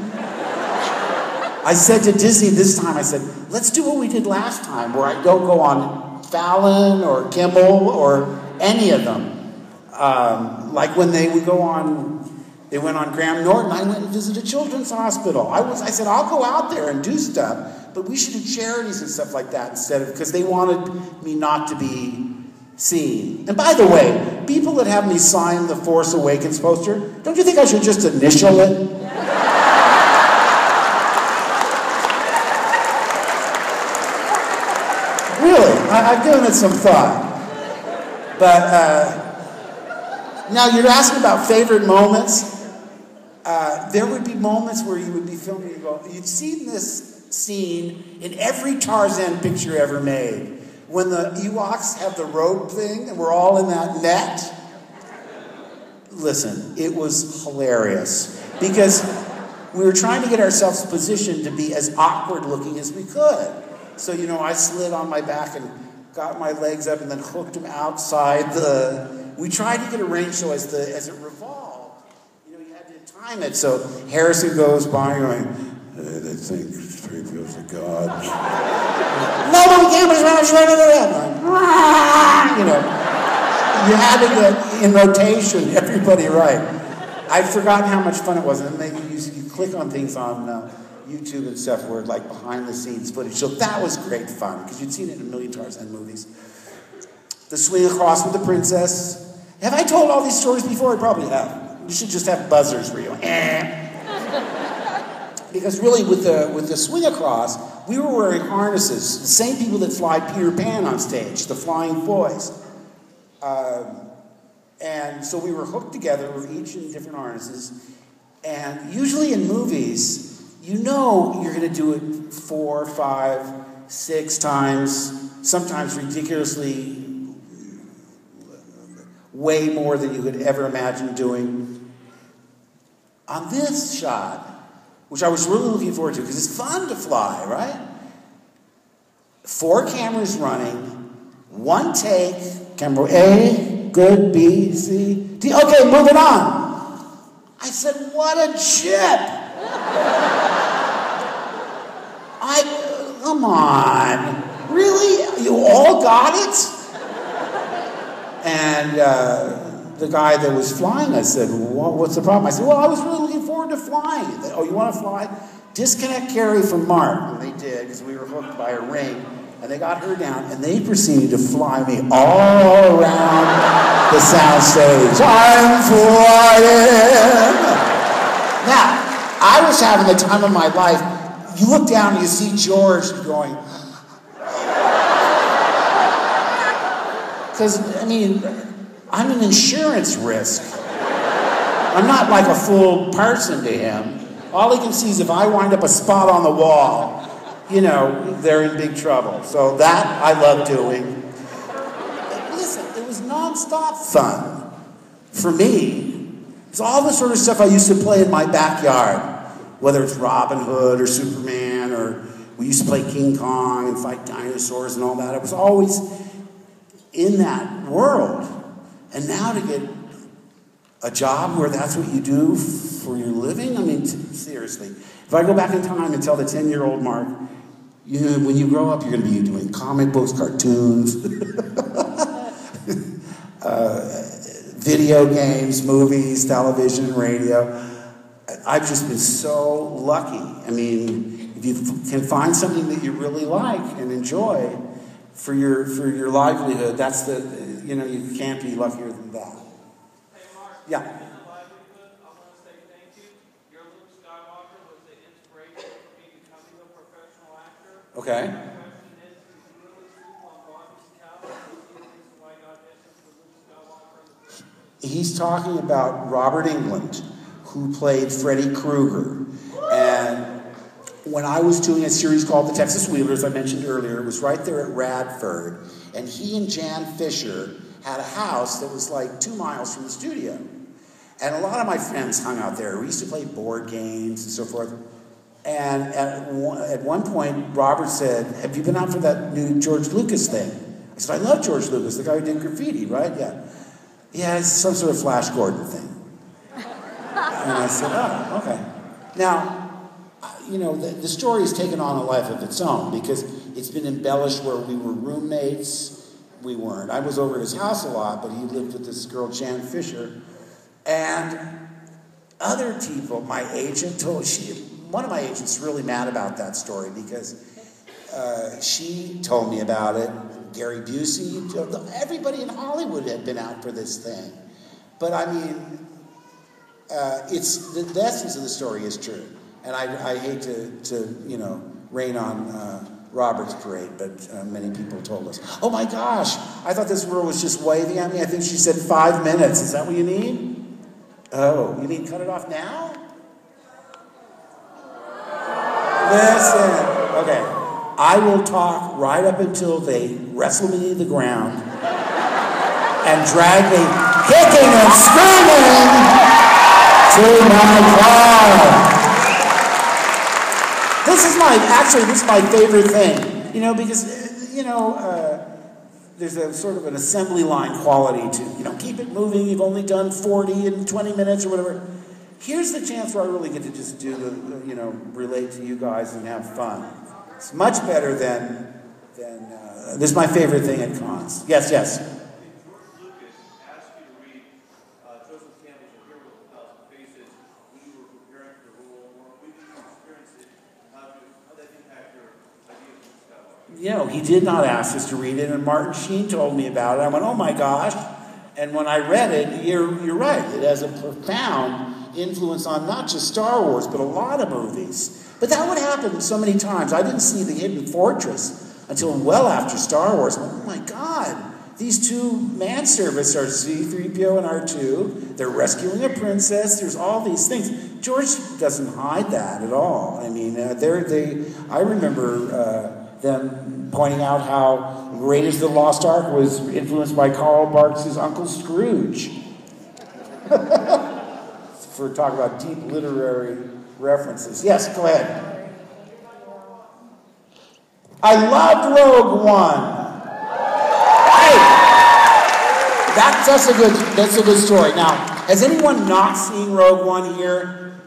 I said to Disney this time, I said, let's do what we did last time, where I don't go on Fallon or Kimmel or any of them. Like when they would go on, they went on Graham Norton, I went and visited Children's Hospital. I said, I'll go out there and do stuff, but we should do charities and stuff like that instead of, because they wanted me not to be seen. And by the way, people that have me sign the Force Awakens poster, don't you think I should just initial it? Really, I've given it some thought. But now you're asking about favorite moments. There would be moments where you would be filming and go, you'd seen this scene in every Tarzan picture ever made. When the Ewoks have the rope thing and we're all in that net. Listen, it was hilarious. Because we were trying to get ourselves positioned to be as awkward looking as we could. So, you know, I slid on my back and got my legs up and then hooked them outside the... We tried to get a range so as it revolved, you know, you had to time it. So Harrison goes by going, they think three feels of God. No, the camera's around, you know. You had to get in rotation, everybody right. I'd forgotten how much fun it was. And then you click on things on YouTube and stuff where like behind the scenes footage. So that was great fun because you'd seen it in a million Tarzan movies. The swing across with the princess. Have I told all these stories before? I probably have. You should just have buzzers where you go, Because really with the swing across, we were wearing harnesses. The same people that fly Peter Pan on stage, the flying boys. And so we were hooked together, we were each in different harnesses. And usually in movies, you know you're going to do it 4, 5, 6 times, sometimes ridiculously way more than you could ever imagine doing. On this shot, which I was really looking forward to, because it's fun to fly, right? 4 cameras running, 1 take, camera A, good, B, C, D, okay, moving on. I said, what a chip! Come on, really? You all got it? And the guy that was flying, I said, well, what's the problem? I said, well, I was really looking forward to flying. Oh, you want to fly? Disconnect Carrie from Mark. And they did, because we were hooked by a ring. And they got her down, and they proceeded to fly me all around the soundstage. I'm flying! Now, I was having the time of my life. You look down and you see George going... Because, I mean, I'm an insurance risk. I'm not like a full person to him. All he can see is if I wind up a spot on the wall, you know, they're in big trouble. So that I love doing. Listen, it was nonstop fun for me. It's all the sort of stuff I used to play in my backyard, whether it's Robin Hood or Superman, or we used to play King Kong and fight dinosaurs and all that. It was always in that world. And now to get a job where that's what you do for your living? I mean, seriously. If I go back in time and tell the 10-year-old Mark, you know, when you grow up, you're going to be doing comic books, cartoons, video games, movies, television, radio. I've just been so lucky. I mean, if you can find something that you really like and enjoy for your livelihood, that's the, you know, you can't be luckier than that. Hey, Mark. Yeah. In the livelihood, I want to say thank you. Your Luke Skywalker was the inspiration for me becoming a professional actor. Okay. My question is, did you really sleep on Bobby's couch? Is the reason why God auditioned for Luke Skywalker in the first place? He's talking about Robert Englund, who played Freddy Krueger. And when I was doing a series called The Texas Wheelers, I mentioned earlier, it was right there at Radford. And he and Jan Fisher had a house that was like 2 miles from the studio. And a lot of my friends hung out there. We used to play board games and so forth. And at one point, Robert said, have you been out for that new George Lucas thing? I I said, I love George Lucas, the guy who did graffiti, right? Yeah. Yeah, it's some sort of Flash Gordon thing. And I said, oh, okay. Now, you know, the story has taken on a life of its own because it's been embellished where we were roommates. We weren't. I was over at his house a lot, but he lived with this girl, Jan Fisher. And other people, my agent one of my agents really mad about that story because she told me about it. Gary Busey, everybody in Hollywood had been out for this thing. But I mean, it's the essence of the story is true. And I hate to you know, rain on Robert's parade, but many people told us, oh my gosh, I thought this girl was just waving at me. I think she said 5 minutes. Is that what you need? Oh, you mean cut it off now? Listen, okay. I will talk right up until they wrestle me to the ground and drag me kicking and screaming to my car. This is my favorite thing, you know, because, you know, there's a sort of an assembly line quality to, you know, keep it moving, you've only done 40 in 20 minutes or whatever. Here's the chance where I really get to just do the, you know, relate to you guys and have fun. It's much better than this is my favorite thing at cons. Yes, yes. George Lucas asked you to read Joseph Campbell's A Hero with 1,000 Faces when you were preparing for the role, or when you experienced it, how did that impact your ideas of Luke Skywalker? You know, he did not ask us to read it, and Martin Sheen told me about it. I went, oh my gosh. And when I read it, you're right. It has a profound influence on not just Star Wars, but a lot of movies. But that would happen so many times. I didn't see The Hidden Fortress until well after Star Wars. Oh my God, these two manservants are C-3PO and R2. They're rescuing a princess. There's all these things. George doesn't hide that at all. I mean, I remember them pointing out how Raiders of the Lost Ark was influenced by Karl Barks' Uncle Scrooge. For talk about deep literary references. Yes, go ahead. I loved Rogue One. Hey, that's a good story. Now, has anyone not seen Rogue One here?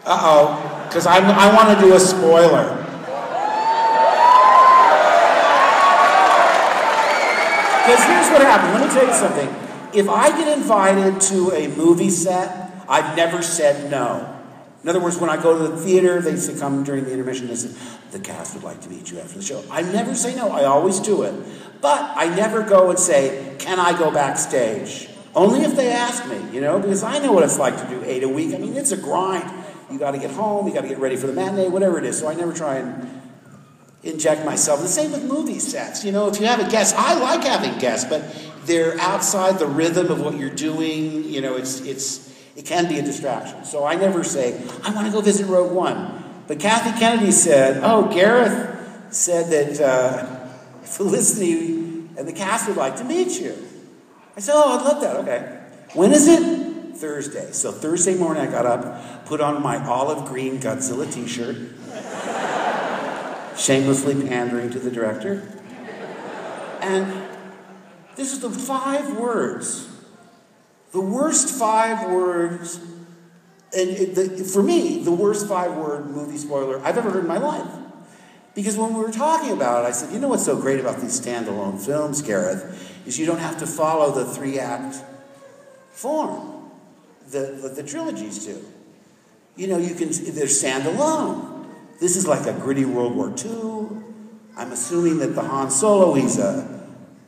Uh-oh, because I want to do a spoiler. Because here's what happened. Let me tell you something. If I get invited to a movie set, I've never said no. In other words, when I go to the theater, they say, come during the intermission, they say, the cast would like to meet you after the show. I never say no. I always do it. But I never go and say, can I go backstage? Only if they ask me, you know, because I know what it's like to do 8 a week. I mean, it's a grind. You got to get home. You got to get ready for the matinee, whatever it is. So I never try and inject myself. The same with movie sets. You know, if you have a guest, I like having guests, but they're outside the rhythm of what you're doing. You know, it can be a distraction. So I never say, I want to go visit Rogue One. But Kathy Kennedy said, oh, Gareth said that Felicity and the cast would like to meet you. I said, oh, I'd love that. Okay. When is it? Thursday. So Thursday morning I got up, put on my olive green Godzilla t-shirt, shamelessly pandering to the director. And this is the 5 words. The worst 5 words, and for me, the worst 5-word movie spoiler I've ever heard in my life. Because when we were talking about it, I said, you know what's so great about these standalone films, Gareth, is you don't have to follow the 3-act form that the trilogies do. You know, they're standalone. This is like a gritty World War II. I'm assuming that the Han Solo, he's a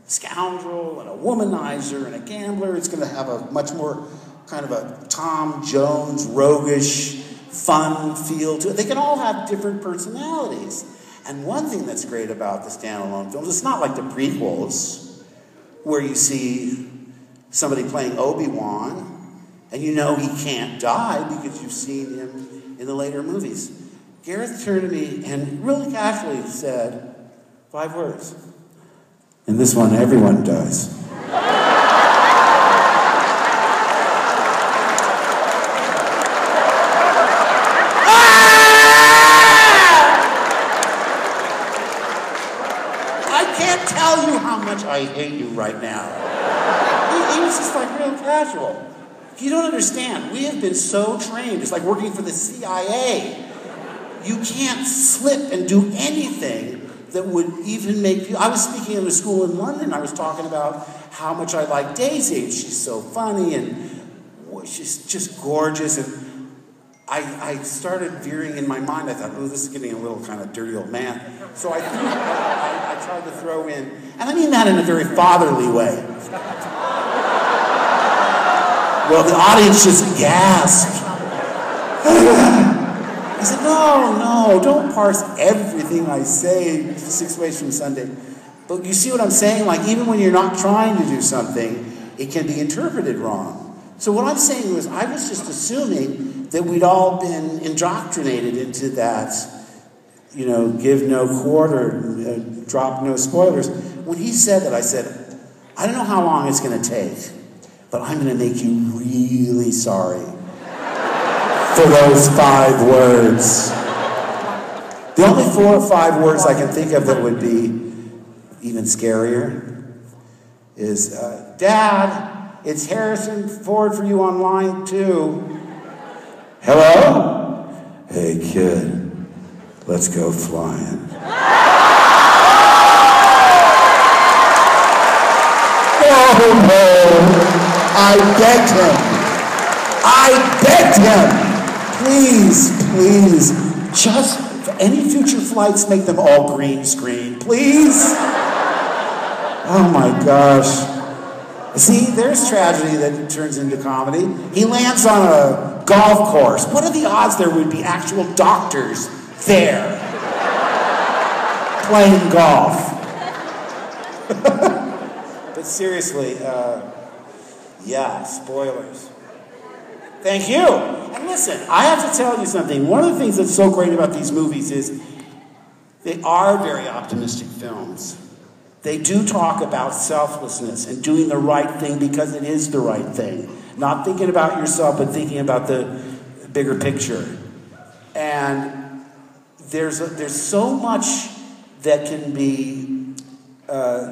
scoundrel and a womanizer and a gambler. It's going to have a much more kind of a Tom Jones, roguish, fun feel to it. They can all have different personalities. And one thing that's great about the standalone films, it's not like the prequels where you see somebody playing Obi-Wan and you know he can't die because you've seen him in the later movies. Gareth turned to me and really casually said 5 words. In this one, everyone dies. I can't tell you how much I hate you right now. He was just like real casual. You don't understand. We have been so trained. It's like working for the CIA. You can't slip and do anything that would even make you... I was speaking at a school in London. I was talking about how much I like Daisy. She's so funny and she's just gorgeous. And I started veering in my mind. I thought, oh, this is getting a little kind of dirty old man. So I tried to throw in, and I mean that in a very fatherly way. Well, the audience just gasped. I said, no, don't parse everything I say 6 ways from Sunday. But you see what I'm saying? Like, even when you're not trying to do something, it can be interpreted wrong. So what I'm saying was, I was just assuming that we'd all been indoctrinated into that, you know, give no quarter, drop no spoilers. When he said that, I said, I don't know how long it's going to take, but I'm going to make you really sorry for those 5 words. The only 4 or 5 words I can think of that would be even scarier is, Dad, it's Harrison Ford for you on line 2. Hello? Hey, kid, let's go flying. Oh, no. I begged him. Please, just any future flights, make them all green screen, please. Oh my gosh. See, there's tragedy that turns into comedy. He lands on a golf course. What are the odds there would be actual doctors there playing golf? But seriously, yeah, spoilers. Thank you. And listen, I have to tell you something. One of the things that's so great about these movies is they are very optimistic films. They do talk about selflessness and doing the right thing because it is the right thing. Not thinking about yourself, but thinking about the bigger picture. And there's so much that can be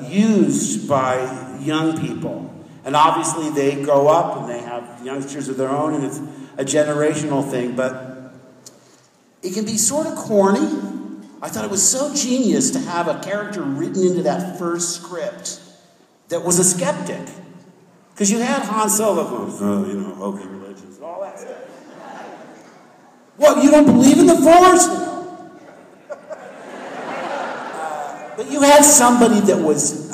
used by young people. And obviously they grow up and they have youngsters of their own, and it's a generational thing, but it can be sort of corny. I thought it was so genius to have a character written into that first script that was a skeptic. Because you had Han Solo going, okay, religions and all that stuff. What, you don't believe in the Force? But you had somebody that was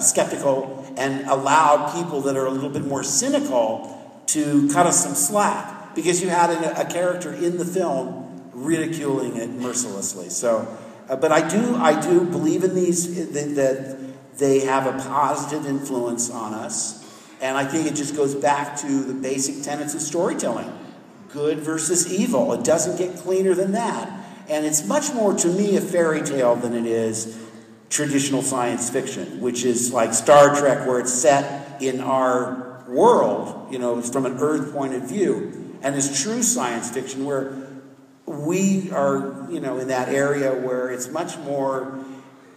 skeptical and allowed people that are a little bit more cynical to cut us some slack, because you had a character in the film ridiculing it mercilessly. So, but I do believe in these, that they have a positive influence on us, and I think it just goes back to the basic tenets of storytelling: good versus evil. It doesn't get cleaner than that, and it's much more to me a fairy tale than it is traditional science fiction, which is like Star Trek, where it's set in our world, from an Earth point of view, and is true science fiction, where we are, in that area where it's much more.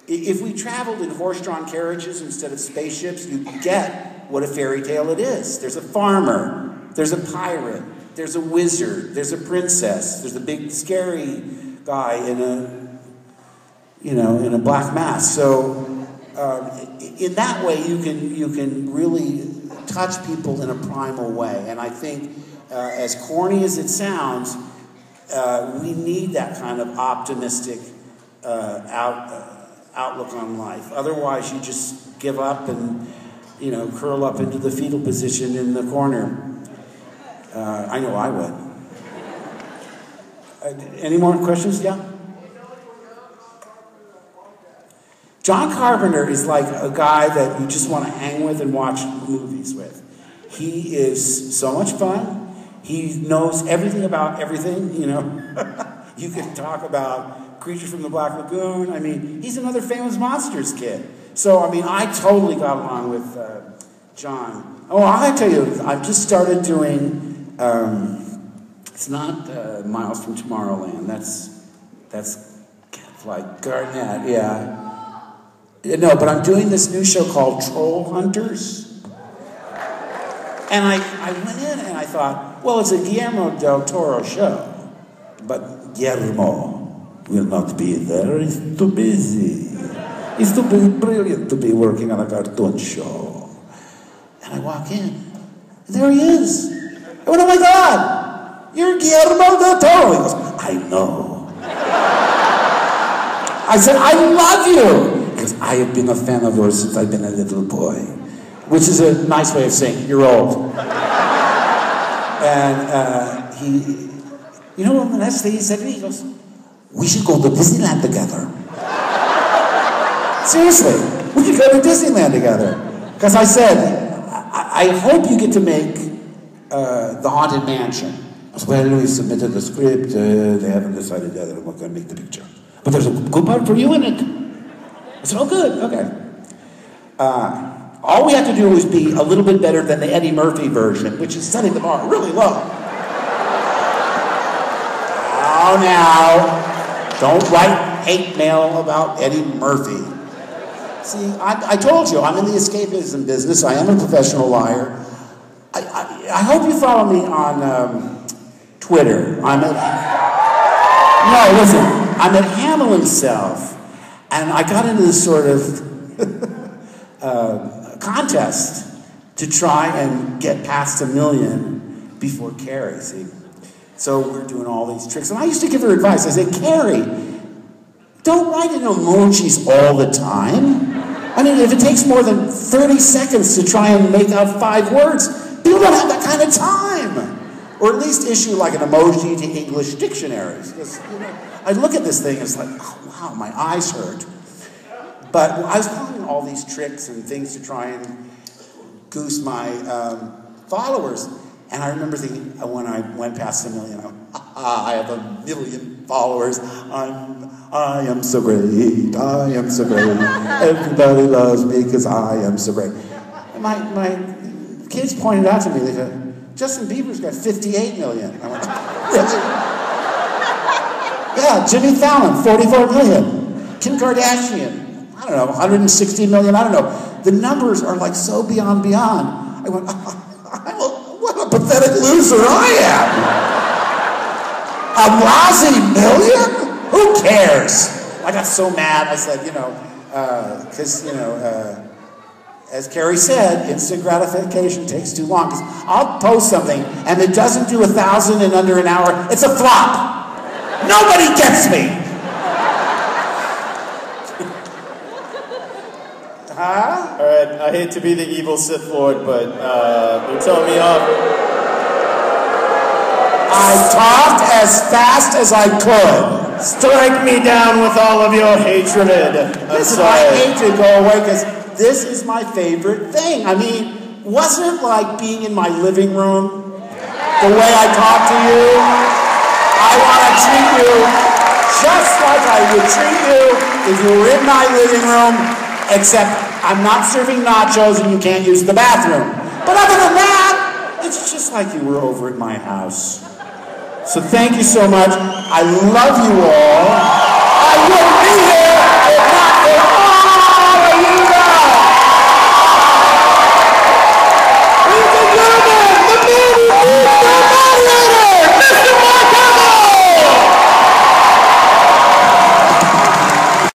If we traveled in horse-drawn carriages instead of spaceships, you get what a fairy tale it is. There's a farmer, there's a pirate, there's a wizard, there's a princess, there's a big scary guy in a black mask. So in that way, you can really touch people in a primal way. And I think, as corny as it sounds, we need that kind of optimistic outlook on life. Otherwise, you just give up and curl up into the fetal position in the corner. I know I would. Any more questions? Yeah. John Carpenter is like a guy that you just want to hang with and watch movies with. He is so much fun. He knows everything about everything, You can talk about Creature from the Black Lagoon. I mean, he's another famous Monsters kid. So, I totally got along with John. Oh, I'll tell you, I've just started doing, it's not Miles from Tomorrowland. That's like Garnett, yeah. No, but I'm doing this new show called Troll Hunters. And I went in and I thought, well, it's a Guillermo del Toro show. But Guillermo will not be there. He's too busy. He's too brilliant to be working on a cartoon show. And I walk in, and there he is. I went, oh my God, you're Guillermo del Toro. He goes, I know. I said, I love you. Because I have been a fan of yours since I've been a little boy. Which is a nice way of saying, you're old. And he, you know what the next thing he said to me? He goes, we should go to Disneyland together. Seriously, we should go to Disneyland together. Because I said, I hope you get to make The Haunted Mansion. I said, well, we submitted the script. They haven't decided yet that we're going to make the picture. But there's a good part for you in it. I said, oh, good, okay. All we have to do is be a little bit better than the Eddie Murphy version, which is setting the bar really low. Oh, now, don't write hate mail about Eddie Murphy. See, I told you, I'm in the escapism business. I am a professional liar. I hope you follow me on Twitter. I'm at Hamill himself. And I got into this sort of contest to try and get past 1 million before Carrie, see? So we're doing all these tricks. And I used to give her advice. I said, Carrie, don't write in emojis all the time. I mean, if it takes more than 30 seconds to try and make out 5 words, people don't have that kind of time. Or at least issue like an emoji to English dictionaries. Because, you know, I look at this thing and it's like, oh, wow, my eyes hurt. But I was finding all these tricks and things to try and goose my followers. And I remember thinking, when I went past 1 million, I went, I have 1 million followers. I am so great. I am so great. Everybody loves me because I am so great. And my kids pointed out to me, they said, Justin Bieber's got 58 million. I went, really? Yeah, Jimmy Fallon, 44 million. Kim Kardashian, I don't know, 160 million, I don't know. The numbers are like so beyond. I went, what a pathetic loser I am. A lousy million? Who cares? I got so mad, I said, because, as Carrie said, instant gratification takes too long. Because I'll post something, and it doesn't do 1,000 in under an hour. It's a flop. Nobody gets me. Huh? All right, I hate to be the evil Sith Lord, but you're telling me off. I talked as fast as I could. Strike me down with all of your hatred. Listen, I hate to go away because this is my favorite thing. I mean, wasn't it like being in my living room? The way I talk to you? I want to treat you just like I would treat you if you were in my living room, except I'm not serving nachos and you can't use the bathroom. But other than that, it's just like you were over at my house. So thank you so much. I love you all. I will be here.